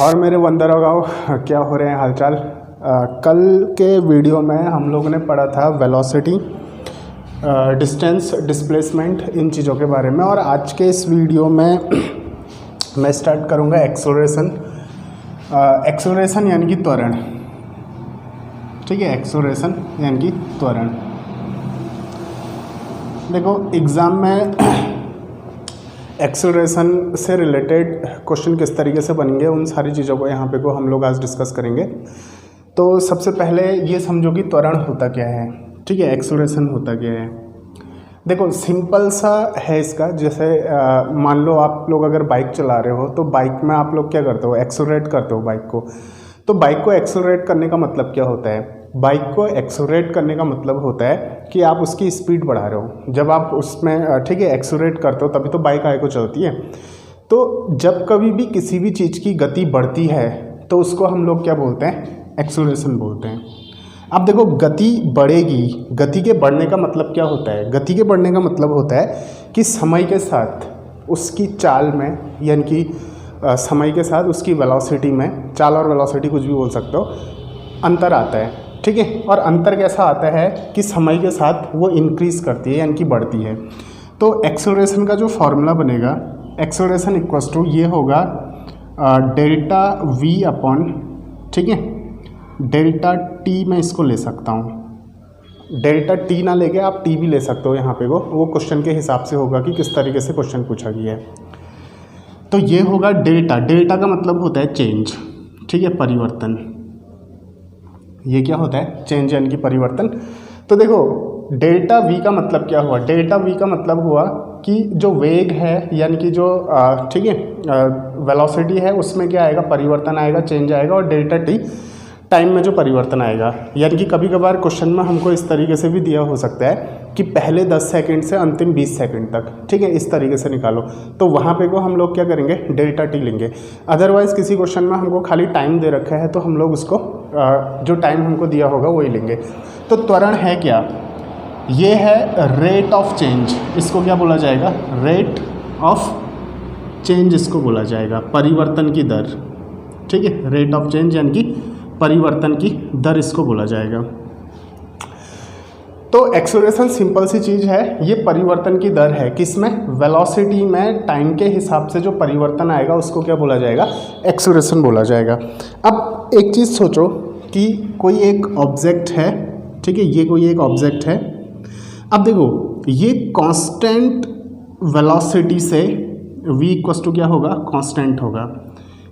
और मेरे वंदरगांव क्या हो रहे हैं हालचाल। कल के वीडियो में हम लोगों ने पढ़ा था वेलोसिटी, डिस्टेंस, डिस्प्लेसमेंट, इन चीज़ों के बारे में। और आज के इस वीडियो में मैं स्टार्ट करूंगा एक्सेलरेशन। एक्सेलरेशन यानी कि त्वरण, ठीक है। एक्सेलरेशन यानी कि त्वरण। देखो एग्ज़ाम में एक्सेलरेशन से रिलेटेड क्वेश्चन किस तरीके से बनेंगे, उन सारी चीज़ों को यहाँ पे को हम लोग आज डिस्कस करेंगे। तो सबसे पहले ये समझो कि त्वरण होता क्या है, ठीक है। एक्सेलरेशन होता क्या है। देखो सिंपल सा है इसका। जैसे मान लो आप लोग अगर बाइक चला रहे हो तो बाइक में आप लोग क्या करते हो, एक्सेलरेट करते हो बाइक को। तो बाइक को एक्सेलरेट करने का मतलब क्या होता है? बाइक को एक्सेलरेट करने का मतलब होता है कि आप उसकी स्पीड बढ़ा रहे हो। जब आप उसमें ठीक है एक्सेलरेट करते हो तभी तो बाइक आगे को चलती है। तो जब कभी भी किसी भी चीज़ की गति बढ़ती है तो उसको हम लोग क्या बोलते हैं, एक्सेलरेशन बोलते हैं। अब देखो गति बढ़ेगी, गति के बढ़ने का मतलब क्या होता है? गति के बढ़ने का मतलब होता है कि समय के साथ उसकी चाल में, यानी कि समय के साथ उसकी वेलोसिटी में, चाल और वेलोसिटी कुछ भी बोल सकते हो, अंतर आता है, ठीक है। और अंतर कैसा आता है कि समय के साथ वो इंक्रीज़ करती है यानी कि बढ़ती है। तो एक्सेलरेशन का जो फॉर्मूला बनेगा, एक्सेलरेशन इक्वल्स टू ये होगा डेल्टा वी अपॉन, ठीक है, डेल्टा टी। मैं इसको ले सकता हूँ, डेल्टा टी ना लेके आप टी भी ले सकते हो यहाँ पे। वो क्वेश्चन के हिसाब से होगा कि किस तरीके से क्वेश्चन पूछा गया है। तो ये होगा डेल्टा। डेल्टा का मतलब होता है चेंज, ठीक है, परिवर्तन। ये क्या होता है? चेंज यानी कि परिवर्तन। तो देखो डेल्टा वी का मतलब क्या हुआ? डेल्टा वी का मतलब हुआ कि जो वेग है यानी कि जो ठीक है वेलोसिटी है उसमें क्या आएगा, परिवर्तन आएगा, चेंज आएगा। और डेल्टा टी टाइम में जो परिवर्तन आएगा। यानी कि कभी कभार क्वेश्चन में हमको इस तरीके से भी दिया हो सकता है कि पहले 10 सेकंड से अंतिम 20 सेकंड तक, ठीक है, इस तरीके से निकालो। तो वहाँ पे को हम लोग क्या करेंगे, डेल्टा टी लेंगे। अदरवाइज़ किसी क्वेश्चन में हमको खाली टाइम दे रखा है तो हम लोग उसको जो टाइम हमको दिया होगा वही लेंगे। तो त्वरण है क्या? ये है रेट ऑफ चेंज। इसको क्या बोला जाएगा? रेट ऑफ चेंज इसको बोला जाएगा, परिवर्तन की दर, ठीक है। रेट ऑफ चेंज यानी कि परिवर्तन की दर इसको बोला जाएगा। तो एक्सेलरेशन सिंपल सी चीज़ है, ये परिवर्तन की दर है। किसमें? वेलोसिटी में टाइम के हिसाब से जो परिवर्तन आएगा उसको क्या बोला जाएगा? एक्सेलरेशन बोला जाएगा। अब एक चीज़ सोचो कि कोई एक ऑब्जेक्ट है, ठीक है, ये कोई एक ऑब्जेक्ट है। अब देखो ये कांस्टेंट वेलोसिटी से v इक्वल्स टू क्या होगा, कांस्टेंट होगा।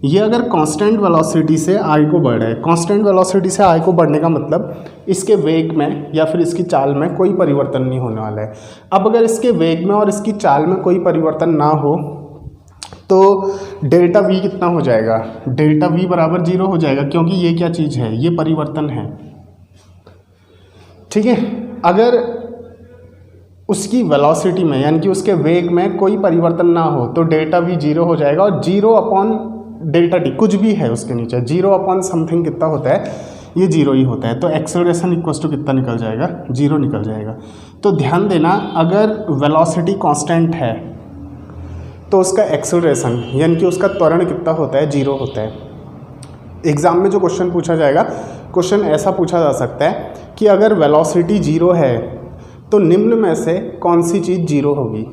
ये अगर कांस्टेंट वेलोसिटी से आई को बढ़ रहा है, कांस्टेंट वेलोसिटी से आई को बढ़ने का मतलब इसके वेग में या फिर इसकी चाल में कोई परिवर्तन नहीं होने वाला है। अब अगर इसके वेग में और इसकी चाल में कोई परिवर्तन ना हो तो डेल्टा वी कितना हो जाएगा? डेल्टा वी बराबर 0 हो जाएगा, क्योंकि ये क्या चीज़ है, ये परिवर्तन है, ठीक है। अगर उसकी वेलोसिटी में यानी कि उसके वेग में कोई परिवर्तन ना हो तो डेल्टा वी 0 हो जाएगा। और 0 अपॉन डेल्टा टी कुछ भी है उसके नीचे, 0 अपॉन समथिंग कितना होता है, ये 0 ही होता है। तो एक्सेलरेशन इक्वल्स टू कितना निकल जाएगा? 0 निकल जाएगा। तो ध्यान देना, अगर वेलोसिटी कांस्टेंट है तो उसका एक्सेलरेशन यानी कि उसका त्वरण कितना होता है? 0 होता है। एग्जाम में जो क्वेश्चन पूछा जाएगा, क्वेश्चन ऐसा पूछा जा सकता है कि अगर वेलोसिटी 0 है तो निम्न में से कौन सी चीज़ 0 होगी,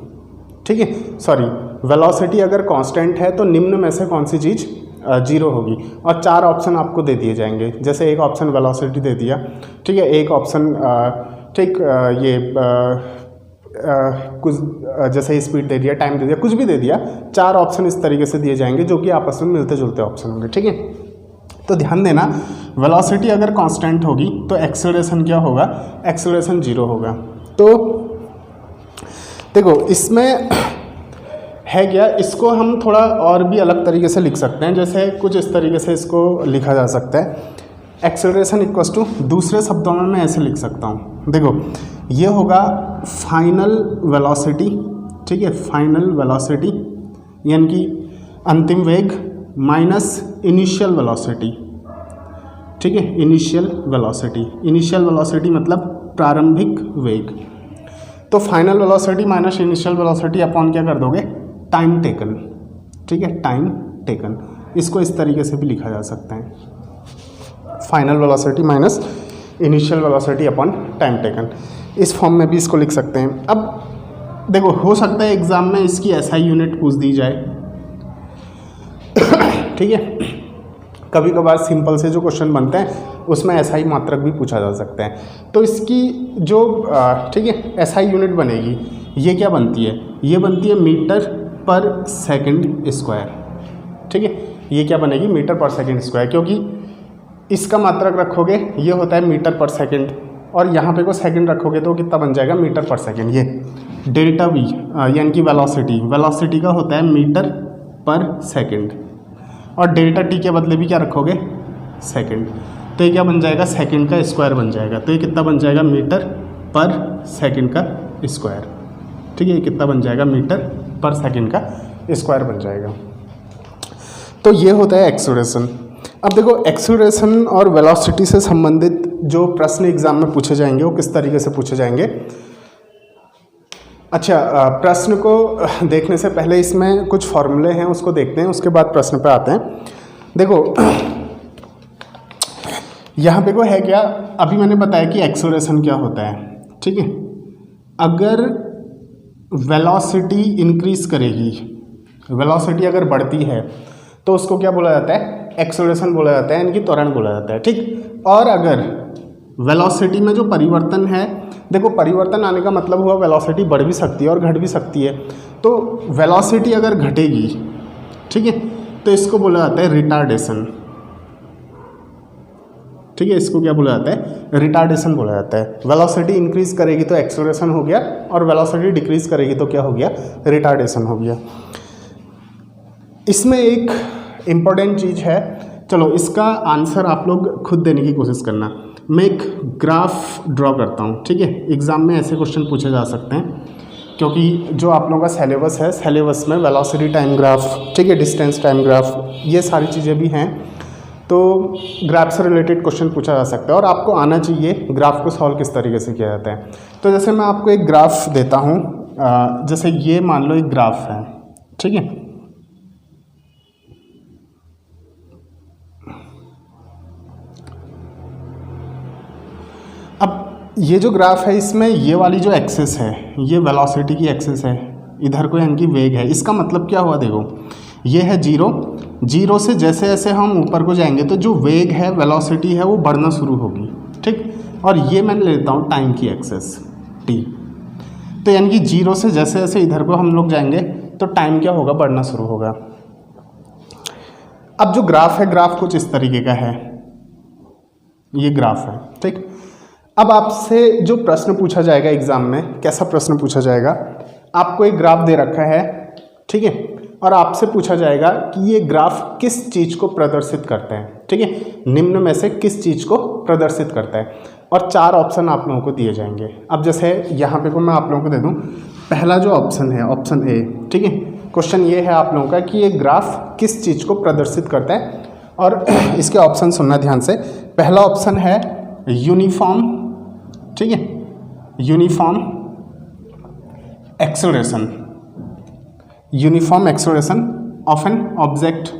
ठीक है। सॉरी, वेलोसिटी अगर कांस्टेंट है तो निम्न में से कौन सी चीज़ 0 होगी। और 4 ऑप्शन आपको दे दिए जाएंगे। जैसे एक ऑप्शन वेलोसिटी दे दिया, ठीक है, एक ऑप्शन ठीक ये कुछ जैसे स्पीड दे दिया, टाइम दे दिया, कुछ भी दे दिया। 4 ऑप्शन इस तरीके से दिए जाएंगे जो कि आपस में मिलते जुलते ऑप्शन होंगे, ठीक है। तो ध्यान देना, वेलोसिटी अगर कांस्टेंट होगी तो एक्सेलरेशन क्या होगा? एक्सेलरेशन 0 होगा। तो देखो इसमें है क्या, इसको हम थोड़ा और भी अलग तरीके से लिख सकते हैं। जैसे कुछ इस तरीके से इसको लिखा जा सकता है, एक्सेलरेशन इक्वल्स टू, दूसरे शब्दों में मैं ऐसे लिख सकता हूँ। देखो ये होगा फाइनल वेलोसिटी, ठीक है, फाइनल वेलोसिटी यानी कि अंतिम वेग माइनस इनिशियल वेलोसिटी, ठीक है, इनिशियल वेलोसिटी। इनिशियल वेलोसिटी मतलब प्रारंभिक वेग। तो final velocity minus initial velocity upon क्या कर दोगे? टाइम टेकन, ठीक है, टाइम टेकन। इसको इस तरीके से भी लिखा जा सकता है, final velocity minus initial velocity upon time taken. इस फॉर्म में भी इसको लिख सकते हैं। अब देखो, हो सकता है एग्ज़ाम में इसकी एसआई यूनिट पूछ दी जाए, ठीक है। कभी कभार सिंपल से जो क्वेश्चन बनते हैं उसमें एसआई मात्रक भी पूछा जा सकता है। तो इसकी जो ठीक है एसआई यूनिट बनेगी, ये क्या बनती है, ये बनती है मीटर पर सेकंड स्क्वायर, ठीक है। ये क्या बनेगी, मीटर पर सेकंड स्क्वायर, क्योंकि इसका मात्रक रखोगे ये होता है मीटर पर सेकंड, और यहाँ पे को सेकंड रखोगे तो कितना बन जाएगा, मीटर पर सेकंड। ये डेल्टा वी यानी कि वेलोसिटी का होता है मीटर पर सेकंड, और डेल्टा टी के बदले भी क्या रखोगे, सेकंड। तो ये क्या बन जाएगा, सेकंड का स्क्वायर बन जाएगा। तो ये कितना बन जाएगा, मीटर पर सेकंड का स्क्वायर, ठीक है। ये कितना बन जाएगा, मीटर पर सेकंड का स्क्वायर बन जाएगा। तो ये होता है एक्सेलरेशन। अब देखो, एक्सेलरेशन और वेलोसिटी से संबंधित जो प्रश्न एग्जाम में पूछे जाएंगे वो किस तरीके से पूछे जाएंगे। अच्छा, प्रश्न को देखने से पहले इसमें कुछ फॉर्मूले हैं उसको देखते हैं, उसके बाद प्रश्न पे आते हैं। देखो यहाँ पे को है क्या, अभी मैंने बताया कि एक्सेलरेशन क्या होता है, ठीक है। अगर वेलोसिटी इंक्रीज करेगी, वेलोसिटी अगर बढ़ती है तो उसको क्या बोला जाता है, एक्सेलरेशन बोला जाता है, यानी कि त्वरण बोला जाता है, ठीक। और अगर वेलोसिटी में जो परिवर्तन है, देखो परिवर्तन आने का मतलब हुआ वेलोसिटी बढ़ भी सकती है और घट भी सकती है। तो वेलोसिटी अगर घटेगी, ठीक है, तो इसको बोला जाता है रिटार्डेशन, ठीक है। इसको क्या बोला जाता है, रिटार्डेशन बोला जाता है। वेलोसिटी इंक्रीज करेगी तो एक्सेलरेशन हो गया, और वेलोसिटी डिक्रीज करेगी तो क्या हो गया, रिटार्डेशन हो गया। इसमें एक इम्पॉर्टेंट चीज़ है, चलो इसका आंसर आप लोग खुद देने की कोशिश करना। मैं एक ग्राफ ड्रॉ करता हूँ, ठीक है। एग्ज़ाम में ऐसे क्वेश्चन पूछे जा सकते हैं, क्योंकि जो आप लोगों का सिलेबस है, सिलेबस में वेलोसिटी टाइम ग्राफ, ठीक है, डिस्टेंस टाइम ग्राफ, ये सारी चीज़ें भी हैं। तो ग्राफ से रिलेटेड क्वेश्चन पूछा जा सकता है, और आपको आना चाहिए ग्राफ को सॉल्व किस तरीके से किया जाता है। तो जैसे मैं आपको एक ग्राफ देता हूँ, जैसे ये मान लो एक ग्राफ है, ठीक है। अब ये जो ग्राफ है, इसमें ये वाली जो एक्सिस है, ये वेलोसिटी की एक्सिस है, इधर को यानी कि वेग है। इसका मतलब क्या हुआ, देखो ये है जीरो से जैसे जैसे हम ऊपर को जाएंगे तो जो वेग है, वेलोसिटी है, वो बढ़ना शुरू होगी, ठीक। और ये मैं लेता हूँ टाइम की एक्सिस टी। तो यानी कि जीरो से जैसे जैसे इधर को हम लोग जाएंगे तो टाइम क्या होगा, बढ़ना शुरू होगा। अब जो ग्राफ है, ग्राफ कुछ इस तरीके का है, ये ग्राफ है, ठीक। अब आपसे जो प्रश्न पूछा जाएगा एग्जाम में, कैसा प्रश्न पूछा जाएगा, आपको एक ग्राफ दे रखा है, ठीक है, और आपसे पूछा जाएगा कि ये ग्राफ किस चीज़ को प्रदर्शित करता है, ठीक है, निम्न में से किस चीज़ को प्रदर्शित करता है। और 4 ऑप्शन आप लोगों को दिए जाएंगे। अब जैसे यहाँ पे को मैं आप लोगों को दे दूँ, पहला जो ऑप्शन है, ऑप्शन ए, ठीक है। क्वेश्चन ये है आप लोगों का कि ये ग्राफ किस चीज़ को प्रदर्शित करता है, और इसके ऑप्शन सुनना ध्यान से। पहला ऑप्शन है यूनिफॉर्म, ठीक है, uniform acceleration, uniform acceleration of an object.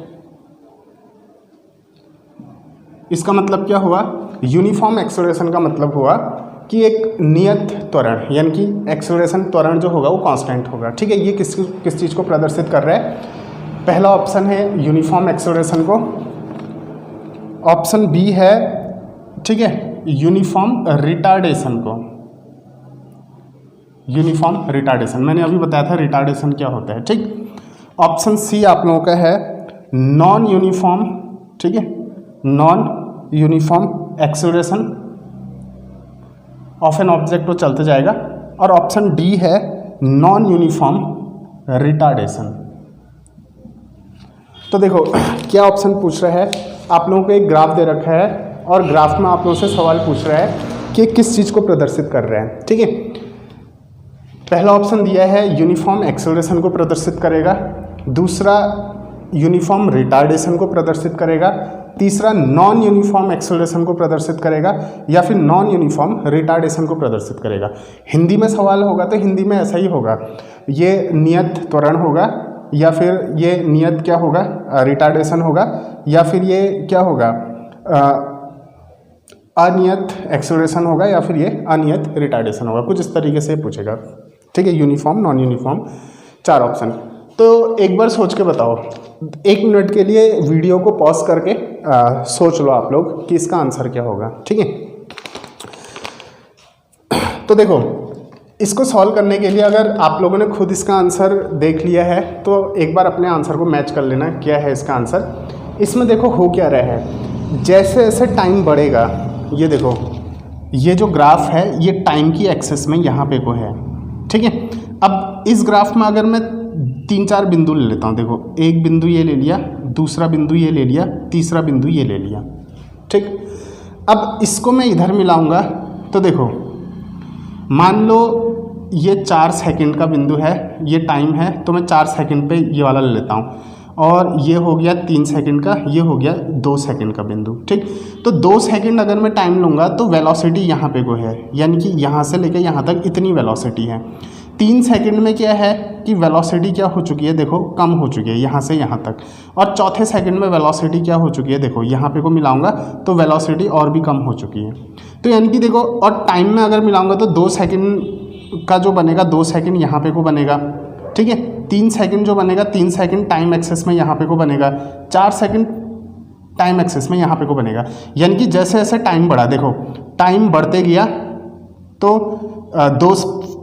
इसका मतलब क्या हुआ, यूनिफॉर्म एक्सेलरेशन का मतलब हुआ कि एक नियत त्वरण, यानी कि एक्सेलरेशन त्वरण जो होगा वो कांस्टेंट होगा, ठीक है। ये किस चीज़ को प्रदर्शित कर रहा है, पहला ऑप्शन है यूनिफॉर्म एक्सेलरेशन को, ऑप्शन बी है, ठीक है, यूनिफॉर्म रिटार्डेशन को, यूनिफॉर्म रिटार्डेशन, मैंने अभी बताया था रिटार्डेशन क्या होता है, ठीक। ऑप्शन सी आप लोगों का है नॉन यूनिफॉर्म, ठीक है, non uniform acceleration of an object, वो चलते जाएगा। और ऑप्शन डी है नॉन यूनिफॉर्म रिटार्डेशन। तो देखो क्या ऑप्शन पूछ रहा है, आप लोगों को एक ग्राफ दे रखा है, और ग्राफ में आप लोगों से सवाल पूछ रहा है कि किस चीज़ को प्रदर्शित कर रहा है, ठीक है। पहला ऑप्शन दिया है यूनिफॉर्म एक्सेलरेशन को प्रदर्शित करेगा, दूसरा यूनिफॉर्म रिटार्डेशन को प्रदर्शित करेगा, तीसरा नॉन यूनिफॉर्म एक्सेलरेशन को प्रदर्शित करेगा, या फिर नॉन यूनिफॉर्म रिटार्डेशन को प्रदर्शित करेगा। हिंदी में सवाल होगा तो हिंदी में ऐसा ही होगा, ये नियत त्वरण होगा, या फिर ये नियत क्या होगा, रिटार्डेशन होगा, या फिर ये क्या होगा, अनियत एक्सेलरेशन होगा, या फिर ये अनियत रिटार्डेशन होगा। कुछ इस तरीके से पूछेगा, ठीक है। Uniform, non uniform, 4 option. तो एक बार सोच के बताओ, 1 मिनट के लिए वीडियो को पॉज करके सोच लो आप लोग कि इसका आंसर क्या होगा, ठीक है। तो देखो, इसको सॉल्व करने के लिए अगर आप लोगों ने खुद इसका आंसर देख लिया है तो एक बार अपने आंसर को मैच कर लेना, क्या है इसका आंसर। इसमें देखो हो क्या रहा है, जैसे जैसे टाइम बढ़ेगा, ये देखो ये जो ग्राफ है ये टाइम की एक्सेस में यहाँ पे को है, ठीक है। अब इस ग्राफ में अगर मैं 3-4 बिंदु ले लेता हूँ, देखो एक बिंदु ये ले लिया, दूसरा बिंदु ये ले लिया, तीसरा बिंदु ये ले लिया, ठीक। अब इसको मैं इधर मिलाऊंगा तो देखो, मान लो ये 4 सेकंड का बिंदु है, ये टाइम है, तो मैं 4 सेकंड पे ये वाला ले लेता हूँ, और ये हो गया 3 सेकंड का, ये हो गया 2 सेकंड का बिंदु, ठीक। तो 2 सेकंड अगर मैं टाइम लूँगा तो वेलोसिटी यहाँ पे को है, यानी कि यहाँ से लेकर यहाँ तक इतनी वेलोसिटी है। 3 सेकंड में क्या है कि वेलोसिटी क्या हो चुकी है, देखो कम हो चुकी है यहाँ से यहाँ तक, और चौथे सेकंड में वेलोसिटी क्या हो चुकी है, देखो यहाँ पे को मिलाऊंगा तो वेलोसिटी और भी कम हो चुकी है। तो यानी कि देखो, और टाइम में अगर मिलाऊंगा तो 2 सेकंड का जो बनेगा 2 सेकंड यहाँ पे को बनेगा, ठीक है। 3 सेकंड जो बनेगा 3 सेकंड टाइम एक्सेस में यहाँ पे को बनेगा, 4 सेकंड टाइम एक्सेस में यहाँ पे को बनेगा। यानी कि जैसे जैसे टाइम बढ़ा, देखो टाइम बढ़ते गया तो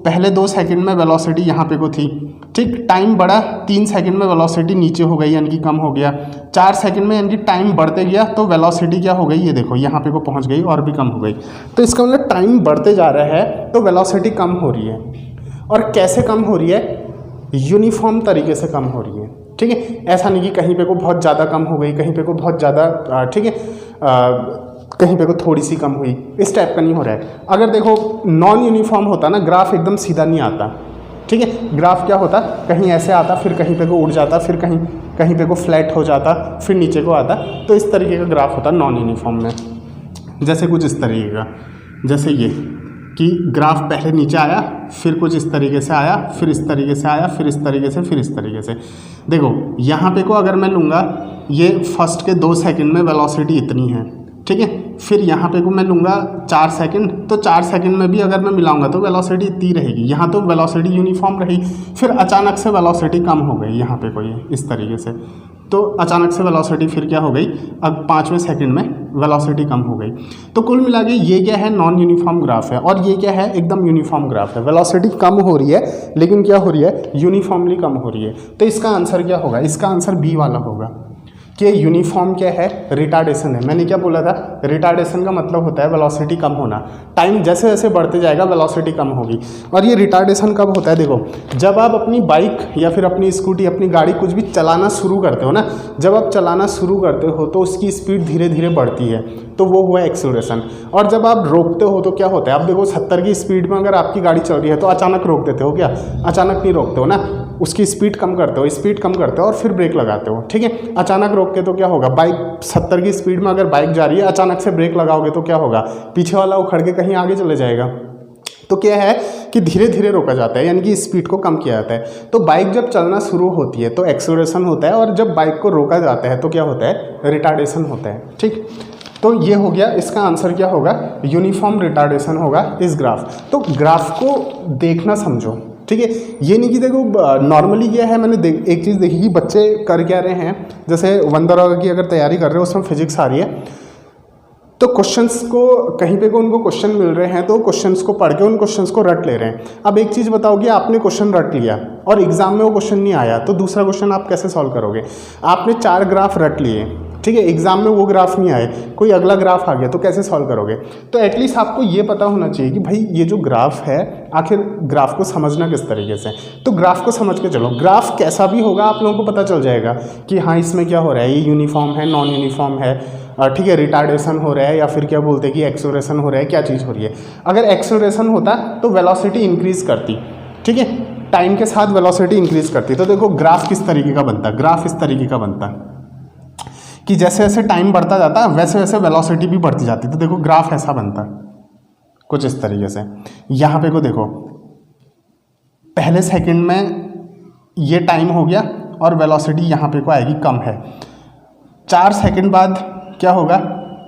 पहले 2 सेकंड में वेलोसिटी यहाँ पे को थी, ठीक। टाइम बढ़ा, 3 सेकंड में वेलोसिटी नीचे हो गई, यानी कि कम हो गया। 4 सेकंड में यानी कि टाइम बढ़ते गया तो वेलोसिटी क्या हो गई, ये देखो यहाँ पे को पहुँच गई और भी कम हो गई। तो इसका मतलब टाइम बढ़ते जा रहा है तो वेलोसिटी कम हो रही है। और कैसे कम हो रही है, यूनिफॉर्म तरीके से कम हो रही है, ठीक है। ऐसा नहीं कि कहीं पे को बहुत ज़्यादा कम हो गई, कहीं पे को बहुत ज़्यादा, ठीक है, कहीं पे को थोड़ी सी कम हुई, इस टाइप का नहीं हो रहा है। अगर देखो नॉन यूनिफॉर्म होता ना, ग्राफ एकदम सीधा नहीं आता, ठीक है। ग्राफ क्या होता, कहीं ऐसे आता, फिर कहीं पे को उड़ जाता, फिर कहीं पे को फ्लैट हो जाता, फिर नीचे को आता। तो इस तरीके का ग्राफ होता नॉन यूनिफॉर्म में। जैसे कुछ इस तरीके का, जैसे ये कि ग्राफ पहले नीचे आया, फिर कुछ इस तरीके से आया, फिर इस तरीके से आया, फिर इस तरीके से, फिर इस तरीके से। देखो यहाँ पे को अगर मैं लूँगा, ये फर्स्ट के 2 सेकंड में वेलोसिटी इतनी है, ठीक है। फिर यहाँ पे को मैं लूँगा 4 सेकंड, तो 4 सेकंड में भी अगर मैं मिलाऊंगा तो वेलोसिटी इतनी रहेगी। यहाँ तो वेलोसिटी यूनिफॉर्म रही, फिर अचानक से वेलोसिटी कम हो गई यहाँ पे कोई इस तरीके से, तो अचानक से वेलोसिटी फिर क्या हो गई, अब 5वें सेकंड में वेलोसिटी कम हो गई। तो कुल मिला के ये क्या है, नॉन यूनिफॉर्म ग्राफ है, और ये क्या है, एकदम यूनिफॉर्म ग्राफ है। वेलोसिटी कम हो रही है लेकिन क्या हो रही है, यूनिफॉर्मली कम हो रही है। तो इसका आंसर क्या होगा, इसका आंसर बी वाला होगा कि यूनिफॉर्म क्या है, रिटार्डेशन है। मैंने क्या बोला था, रिटार्डेशन का मतलब होता है वेलोसिटी कम होना। टाइम जैसे जैसे बढ़ते जाएगा वेलोसिटी कम होगी। और ये रिटार्डेशन कब होता है, देखो जब आप अपनी बाइक या फिर अपनी स्कूटी, अपनी गाड़ी कुछ भी चलाना शुरू करते हो ना, जब आप चलाना शुरू करते हो तो उसकी स्पीड धीरे धीरे बढ़ती है, तो वो हुआ एक्सेलरेशन। और जब आप रोकते हो तो क्या होता है, आप देखो 70 की स्पीड में अगर आपकी गाड़ी चल रही है तो अचानक रोक देते हो क्या, अचानक नहीं रोकते हो ना, उसकी स्पीड कम करते हो, स्पीड कम करते हो और फिर ब्रेक लगाते हो, ठीक है। अचानक रोक के तो क्या होगा, बाइक 70 की स्पीड में अगर बाइक जा रही है, अचानक से ब्रेक लगाओगे तो क्या होगा, पीछे वाला उखड़ के कहीं आगे चले जाएगा। तो क्या है कि धीरे धीरे रोका जाता है, यानी कि स्पीड को कम किया जाता है। तो बाइक जब चलना शुरू होती है तो एक्सेलरेशन होता है, और जब बाइक को रोका जाता है तो क्या होता है, रिटार्डेशन होता है, ठीक। तो ये हो गया, इसका आंसर क्या होगा, यूनिफॉर्म रिटार्डेशन होगा इस ग्राफ। तो ग्राफ को देखना समझो, ठीक है। ये नहीं कि देखो नॉर्मली क्या है, मैंने एक चीज़ देखी कि बच्चे कर क्या रहे हैं, जैसे वंदरा की अगर तैयारी कर रहे हो उसमें फिजिक्स आ रही है, तो क्वेश्चंस को कहीं पे को उनको क्वेश्चन मिल रहे हैं तो क्वेश्चंस को पढ़ के उन क्वेश्चंस को रट ले रहे हैं। अब एक चीज़ बताओ कि आपने क्वेश्चन रट लिया और एग्जाम में वो क्वेश्चन नहीं आया, तो दूसरा क्वेश्चन आप कैसे सॉल्व करोगे। आपने 4 ग्राफ रट लिए, ठीक है, एग्जाम में वो ग्राफ नहीं आए, कोई अगला ग्राफ आ गया, तो कैसे सॉल्व करोगे। तो एटलीस्ट आपको ये पता होना चाहिए कि भाई ये जो ग्राफ है, आखिर ग्राफ को समझना किस तरीके से। तो ग्राफ को समझ के चलो, ग्राफ कैसा भी होगा आप लोगों को पता चल जाएगा कि हाँ इसमें क्या हो रहा है, ये यूनिफॉर्म है, नॉन यूनिफॉर्म है, ठीक है, रिटार्डेशन हो रहा है, या फिर क्या बोलते हैं कि एक्सेलरेशन हो रहा है, क्या चीज़ हो रही है। अगर एक्सेलरेशन होता तो वेलोसिटी इंक्रीज करती, ठीक है, टाइम के साथ वेलोसिटी इंक्रीज करती। तो देखो ग्राफ किस तरीके का बनता, ग्राफ इस तरीके का बनता कि जैसे जैसे टाइम बढ़ता जाता वैसे वैसे वेलोसिटी भी बढ़ती जाती। तो देखो ग्राफ ऐसा बनता कुछ इस तरीके से। यहाँ पे को देखो, पहले सेकंड में ये टाइम हो गया और वेलोसिटी यहाँ पे को आएगी कम है। 4 सेकंड बाद क्या होगा,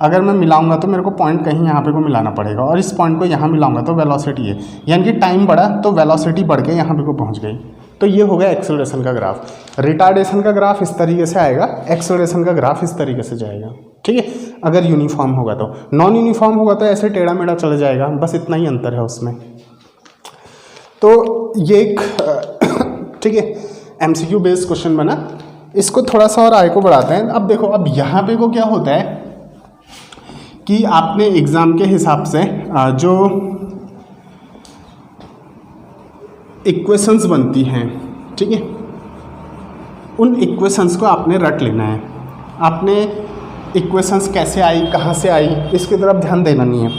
अगर मैं मिलाऊंगा तो मेरे को पॉइंट कहीं यहाँ पे को मिलाना पड़ेगा और इस पॉइंट को यहाँ मिलाऊंगा तो वेलोसिटी है, यानी कि टाइम बढ़ा तो वेलोसिटी बढ़ के यहाँ पे को पहुँच गई। तो ये हो गया एक्सेलरेशन का ग्राफ। रिटार्डेशन का ग्राफ इस तरीके से आएगा, एक्सेलरेशन का ग्राफ इस तरीके से जाएगा, ठीक है। अगर यूनिफॉर्म होगा तो, नॉन यूनिफॉर्म होगा तो ऐसे टेढ़ा मेढ़ा चला जाएगा, बस इतना ही अंतर है उसमें। तो ये एक ठीक है एमसीक्यू बेस्ड क्वेश्चन बना। इसको थोड़ा सा और आगे को बढ़ाते हैं। अब देखो, अब यहाँ पे को क्या होता है कि आपने एग्ज़ाम के हिसाब से जो इक्वेशंस बनती हैं, ठीक है, उन इक्वेशंस को आपने रट लेना है। आपने इक्वेशंस कैसे आई, कहाँ से आई, इसकी तरफ ध्यान देना नहीं है,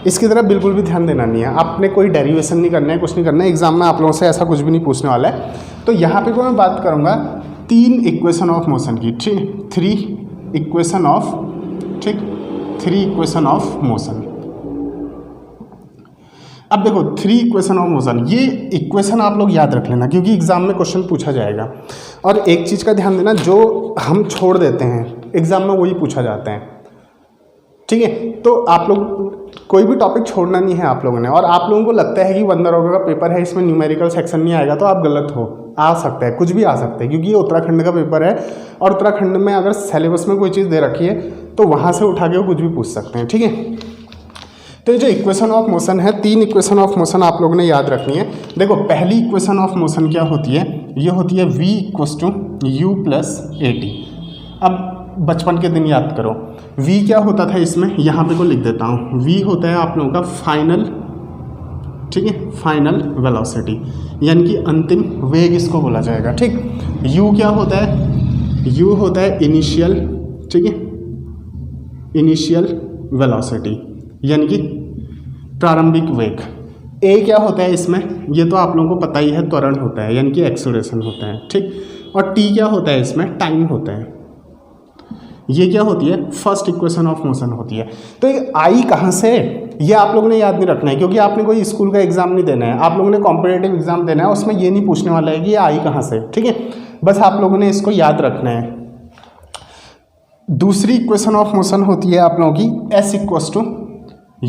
इसकी तरफ बिल्कुल भी ध्यान देना नहीं है। आपने कोई डेरिवेशन नहीं करना है, कुछ नहीं करना है। एग्जाम में आप लोगों से ऐसा कुछ भी नहीं पूछने वाला है। तो यहाँ पे को मैं बात करूँगा 3 इक्वेशन ऑफ मोशन की, ठीक, 3 इक्वेशन ऑफ, ठीक, 3 इक्वेशन ऑफ मोशन। अब देखो 3 इक्वेशन ऑफ मोशन, ये इक्वेशन आप लोग याद रख लेना क्योंकि एग्जाम में क्वेश्चन पूछा जाएगा। और एक चीज़ का ध्यान देना, जो हम छोड़ देते हैं एग्जाम में वही पूछा जाता है, ठीक है। तो आप लोग कोई भी टॉपिक छोड़ना नहीं है आप लोगों ने। और आप लोगों को लगता है कि 1 दरोगा का पेपर है, इसमें न्यूमेरिकल सेक्शन नहीं आएगा, तो आप गलत हो। आ सकता है, कुछ भी आ सकता है, क्योंकि ये उत्तराखंड का पेपर है और उत्तराखंड में अगर सिलेबस में कोई चीज़ दे रखी है तो वहाँ से उठा के वो कुछ भी पूछ सकते हैं, ठीक है। तो ये जो इक्वेशन ऑफ मोशन है, 3 इक्वेशन ऑफ मोशन आप लोगों ने याद रखनी है। देखो पहली इक्वेशन ऑफ मोशन क्या होती है, ये होती है v = u + at। अब बचपन के दिन याद करो, v क्या होता था इसमें, यहाँ पे को लिख देता हूँ। v होता है आप लोगों का फाइनल, ठीक है, फाइनल वेलोसिटी, यानी कि अंतिम वेग इसको बोला जाएगा, ठीक। u क्या होता है, u होता है इनिशियल, ठीक है, इनिशियल वेलोसिटी, यानी कि प्रारंभिक वेग। a क्या होता है इसमें, ये तो आप लोगों को पता ही है, त्वरण होता है, यानी कि एक्सेलरेशन होता है, ठीक। और t क्या होता है इसमें, टाइम होता है। ये क्या होती है, फर्स्ट इक्वेशन ऑफ मोशन होती है। तो ये आई कहाँ से, ये आप लोगों ने याद नहीं रखना है, क्योंकि आपने कोई स्कूल का एग्जाम नहीं देना है, आप लोगों ने कॉम्पिटिटिव एग्जाम देना है, उसमें ये नहीं पूछने वाला है कि ये आई कहाँ से, ठीक है। बस आप लोगों ने इसको याद रखना है। दूसरी इक्वेशन ऑफ मोशन होती है आप लोगों की s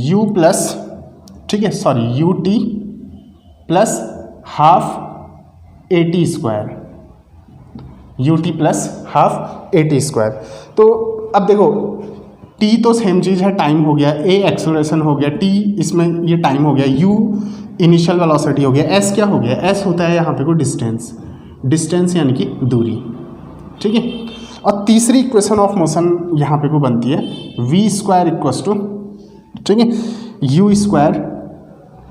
= u प्लस, ठीक है, sorry ut + ½ at², ut + ½ at²। तो अब देखो t तो सेम चीज़ है, टाइम हो गया, a एक्सेलरेशन हो गया, t इसमें ये टाइम हो गया, u इनिशियल वेलोसिटी हो गया, s क्या हो गया, s होता है यहाँ पे को डिस्टेंस, डिस्टेंस यानी कि दूरी, ठीक है। और तीसरी इक्वेशन ऑफ मोशन यहाँ पे को बनती है v² = ठीक है u²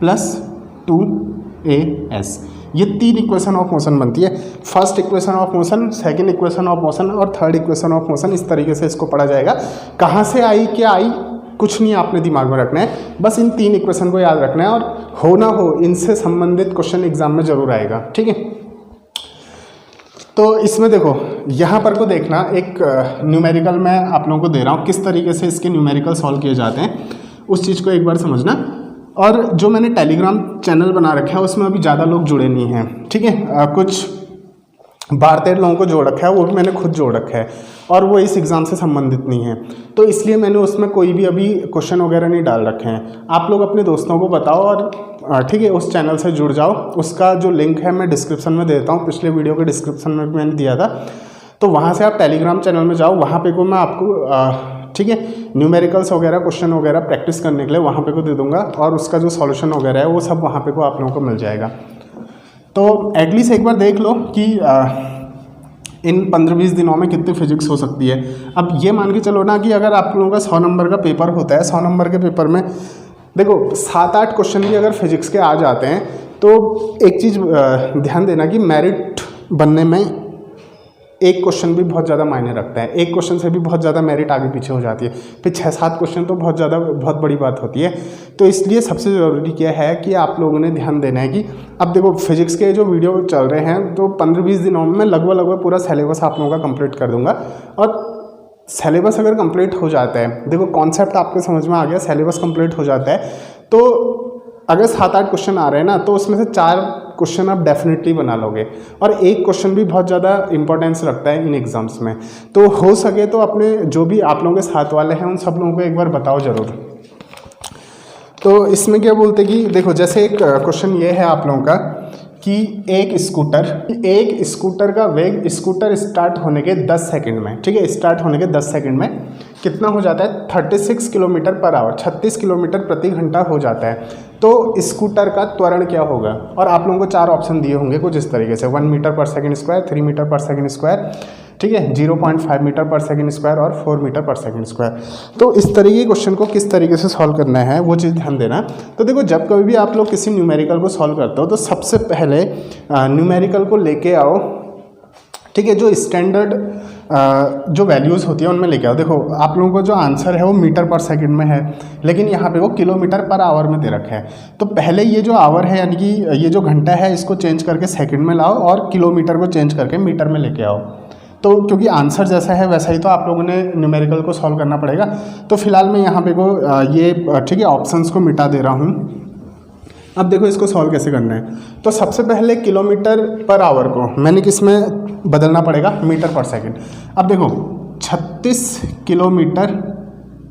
+ 2as। ये 3 इक्वेशन ऑफ मोशन बनती है। First equation of motion, second equation of motion और थर्ड इक्वेशन ऑफ मोशन, इस तरीके से इसको पढ़ा जाएगा। कहाँ से आई, क्या आई, कुछ नहीं आपने दिमाग में रखना है, बस इन 3 इक्वेशन को याद रखना है। और हो ना हो इनसे संबंधित क्वेश्चन एग्जाम में जरूर आएगा, ठीक है। तो इसमें देखो यहाँ पर को देखना, एक न्यूमेरिकल मैं आप लोगों को दे रहा हूँ, किस तरीके से इसके न्यूमेरिकल सॉल्व किए जाते हैं, उस चीज़ को एक बार समझना। और जो मैंने टेलीग्राम चैनल बना रखा है उसमें अभी ज़्यादा लोग जुड़े नहीं हैं, ठीक है। कुछ 12-13 लोगों को जोड़ रखा है, वो भी मैंने खुद जोड़ रखा है, और वो इस एग्ज़ाम से संबंधित नहीं है, तो इसलिए मैंने उसमें कोई भी अभी क्वेश्चन वगैरह नहीं डाल रखे हैं। आप लोग अपने दोस्तों को बताओ और ठीक है उस चैनल से जुड़ जाओ। उसका जो लिंक है मैं डिस्क्रिप्शन में देता हूँ, पिछले वीडियो के डिस्क्रिप्शन में मैंने दिया था, तो वहाँ से आप टेलीग्राम चैनल में जाओ, वहाँ पे को मैं आपको ठीक है न्यूमेरिकल्स वगैरह क्वेश्चन वगैरह प्रैक्टिस करने के लिए वहाँ पे को दे दूँगा, और उसका जो सॉल्यूशन वगैरह है वो सब वहाँ पे को आप लोगों को मिल जाएगा। तो एटलीस्ट एक बार देख लो कि इन 15-20 दिनों में कितनी फिजिक्स हो सकती है। अब ये मान के चलो ना कि अगर आप लोगों का 100 नंबर का पेपर होता है, 100 नंबर के पेपर में देखो 7-8 क्वेश्चन भी अगर फिजिक्स के आ जाते हैं, तो एक चीज़ ध्यान देना कि मेरिट बनने में एक क्वेश्चन भी बहुत ज़्यादा मायने रखता है, एक क्वेश्चन से भी बहुत ज़्यादा मेरिट आगे पीछे हो जाती है, फिर 6-7 क्वेश्चन तो बहुत बड़ी बात होती है। तो इसलिए सबसे ज़रूरी क्या है कि आप लोगों ने ध्यान देना है कि अब देखो फिजिक्स के जो वीडियो चल रहे हैं, तो 15-20 दिनों में लगभग पूरा सिलेबस आप लोगों का कंप्लीट कर दूंगा। और सिलेबस अगर कंप्लीट हो जाता है, देखो कॉन्सेप्ट आपके समझ में आ गया, सिलेबस कंप्लीट हो जाता है, तो अगर 7-8 क्वेश्चन आ रहे हैं ना, तो उसमें से 4 क्वेश्चन आप डेफिनेटली बना लोगे। और एक क्वेश्चन भी बहुत ज़्यादा इंपॉर्टेंस रखता है इन एग्जाम्स में, तो हो सके तो अपने जो भी आप लोगों के साथ वाले हैं उन सब लोगों को एक बार बताओ ज़रूर। तो इसमें क्या बोलते कि देखो, जैसे एक क्वेश्चन ये है आप लोगों का कि एक स्कूटर का वेग स्कूटर स्टार्ट होने के 10 सेकंड में, ठीक है, स्टार्ट होने के 10 सेकंड में कितना हो जाता है, 36 किलोमीटर पर आवर, 36 किलोमीटर प्रति घंटा हो जाता है। तो स्कूटर का त्वरण क्या होगा? और आप लोगों को 4 ऑप्शन दिए होंगे कुछ इस तरीके से, 1 मीटर पर सेकंड स्क्वायर, 3 मीटर पर सेकंड स्क्वायर, ठीक है, 0.5 मीटर पर सेकंड स्क्वायर और 4 मीटर पर सेकंड स्क्वायर। तो इस तरीके के क्वेश्चन को किस तरीके से सॉल्व करना है वो चीज़ ध्यान देना। तो देखो, जब कभी भी आप लोग किसी न्यूमेरिकल को सॉल्व करते हो तो सबसे पहले न्यूमेरिकल को लेके आओ, ठीक है, जो स्टैंडर्ड जो वैल्यूज़ होती है उनमें लेके आओ। देखो, आप लोगों को जो आंसर है वो मीटर पर सेकंड में है, लेकिन यहाँ पे वो किलोमीटर पर आवर में दे रखा है। तो पहले ये जो आवर है यानी कि ये जो घंटा है इसको चेंज करके सेकंड में लाओ और किलोमीटर को चेंज करके मीटर में लेके आओ। तो क्योंकि आंसर जैसा है वैसा ही तो आप लोगों ने न्यूमेरिकल को सॉल्व करना पड़ेगा। तो फिलहाल मैं यहाँ पे को ये ठीक है ऑप्शंस को मिटा दे रहा हूँ। अब देखो इसको सॉल्व कैसे करना है। तो सबसे पहले किलोमीटर पर आवर को मैंने किस में बदलना पड़ेगा, मीटर पर सेकंड। अब देखो 36 किलोमीटर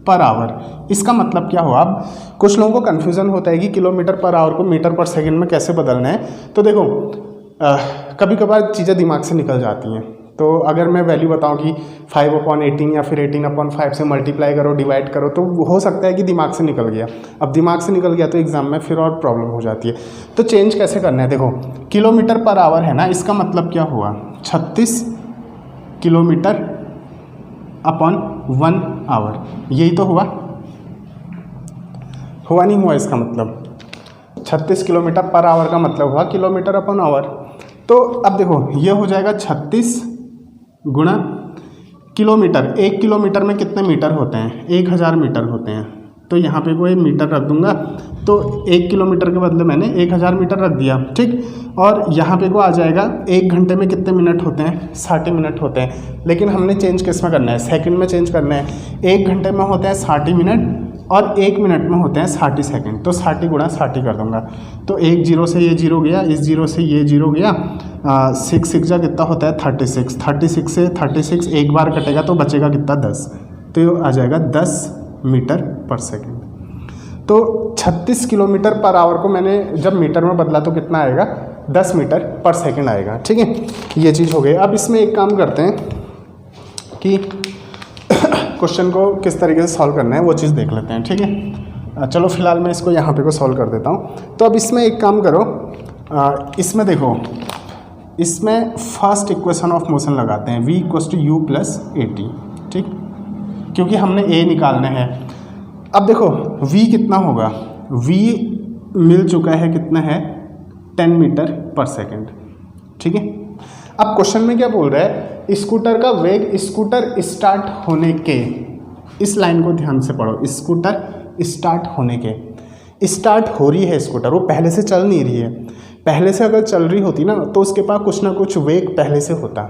पर आवर, इसका मतलब क्या हुआ? अब कुछ लोगों को कन्फ्यूज़न होता है कि किलोमीटर पर आवर को मीटर पर सेकंड में कैसे बदलना है। तो देखो कभी कभार चीज़ें दिमाग से निकल जाती हैं। तो अगर मैं वैल्यू बताऊं कि 5/18 या फिर 18/5 से मल्टीप्लाई करो, डिवाइड करो, तो हो सकता है कि दिमाग से निकल गया। अब दिमाग से निकल गया तो एग्जाम में फिर और प्रॉब्लम हो जाती है। तो चेंज कैसे करना है? देखो, किलोमीटर पर आवर है ना, इसका मतलब क्या हुआ? 36 किलोमीटर अपॉन 1 आवर, यही तो हुआ नहीं हुआ? इसका मतलब 36 किलोमीटर पर आवर का मतलब हुआ किलोमीटर अपॉन आवर। तो अब देखो ये हो जाएगा 36 गुणा किलोमीटर। 1 किलोमीटर में कितने मीटर होते हैं? 1000 मीटर होते हैं। तो यहाँ पे कोई मीटर रख दूंगा, तो 1 किलोमीटर के बदले मैंने 1000 मीटर रख दिया, ठीक। और यहाँ पे को आ जाएगा 1 घंटे में कितने मिनट होते हैं? 60 मिनट होते हैं। लेकिन हमने चेंज किस में करना है? सेकंड में चेंज करना है। 1 घंटे में होते हैं 60 मिनट और 1 मिनट में होते हैं 60 सेकंड। तो 60 गुणा 60 कर दूंगा। तो 1 जीरो से ये जीरो गया, इस जीरो से ये जीरो गया, 6 जा कितना होता है? 36। 36 से 36 एक बार कटेगा तो बचेगा कितना? 10। तो ये आ जाएगा 10 मीटर पर सेकंड। तो 36 किलोमीटर पर आवर को मैंने जब मीटर में बदला तो कितना आएगा? 10 मीटर पर सेकंड आएगा, ठीक है। ये चीज़ हो गई। अब इसमें एक काम करते हैं कि क्वेश्चन को किस तरीके से सॉल्व करना है वो चीज़ देख लेते हैं, ठीक है। चलो फिलहाल मैं इसको यहाँ पे को सॉल्व कर देता हूँ। तो अब इसमें एक काम करो, इसमें देखो, इसमें फर्स्ट इक्वेशन ऑफ मोशन लगाते हैं, v = u + at, ठीक, क्योंकि हमने a निकालना है। अब देखो v कितना होगा? v मिल चुका है, कितना है? 10 मीटर पर सेकंड, ठीक है। अब क्वेश्चन में क्या बोल रहा है? स्कूटर का वेग स्कूटर स्टार्ट होने के, इस लाइन को ध्यान से पढ़ो, स्कूटर स्टार्ट होने के, स्टार्ट हो रही है स्कूटर, वो पहले से चल नहीं रही है। पहले से अगर चल रही होती ना तो उसके पास कुछ ना कुछ वेग पहले से होता,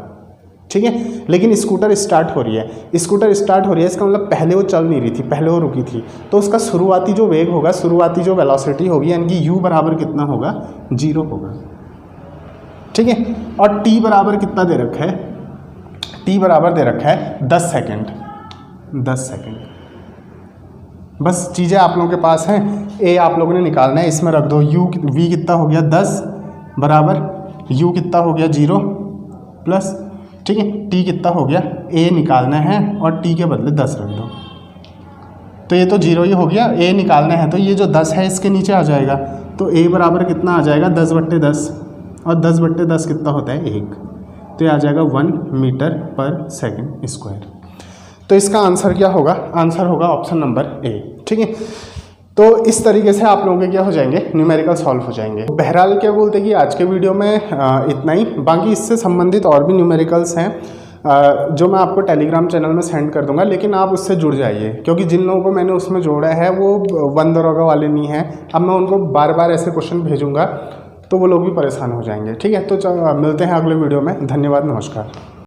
ठीक है। लेकिन स्कूटर स्टार्ट हो रही है, स्कूटर स्टार्ट हो रही है, इसका मतलब पहले वो चल नहीं रही थी, पहले वो रुकी थी। तो उसका शुरुआती जो वेग होगा, शुरुआती जो वेलोसिटी होगी, यानी कि u बराबर कितना होगा? 0 होगा, ठीक है। और t बराबर कितना दे रखा है? t बराबर दे रखा है 10 सेकेंड। 10 सेकेंड, बस चीज़ें आप लोगों के पास हैं। a आप लोगों ने निकालना है, इसमें रख दो। v कितना हो गया? 10 बराबर u कितना हो गया? 0 प्लस, ठीक है, t कितना हो गया? a निकालना है और t के बदले 10 रख दो। तो ये तो 0 ही हो गया, a निकालना है तो ये जो 10 है इसके नीचे आ जाएगा। तो a बराबर कितना आ जाएगा? 10/10, और 10/10 कितना होता है? 1। तो ये आ जाएगा 1 मीटर पर सेकंड स्क्वायर। तो इसका आंसर क्या होगा? आंसर होगा ऑप्शन नंबर ए, ठीक है। तो इस तरीके से आप लोगों के क्या हो जाएंगे? न्यूमेरिकल सॉल्व हो जाएंगे। बहरहाल क्या बोलते हैं कि आज के वीडियो में इतना ही। बाकी इससे संबंधित और भी न्यूमेरिकल्स हैं जो मैं आपको टेलीग्राम चैनल में सेंड कर दूंगा, लेकिन आप उससे जुड़ जाइए, क्योंकि जिन लोगों को मैंने उसमें जोड़ा है वो 1 दरोगा वाले नहीं हैं। अब मैं उनको बार बार ऐसे क्वेश्चन भेजूँगा तो वो लोग भी परेशान हो जाएंगे, ठीक है। तो मिलते हैं अगले वीडियो में। धन्यवाद, नमस्कार।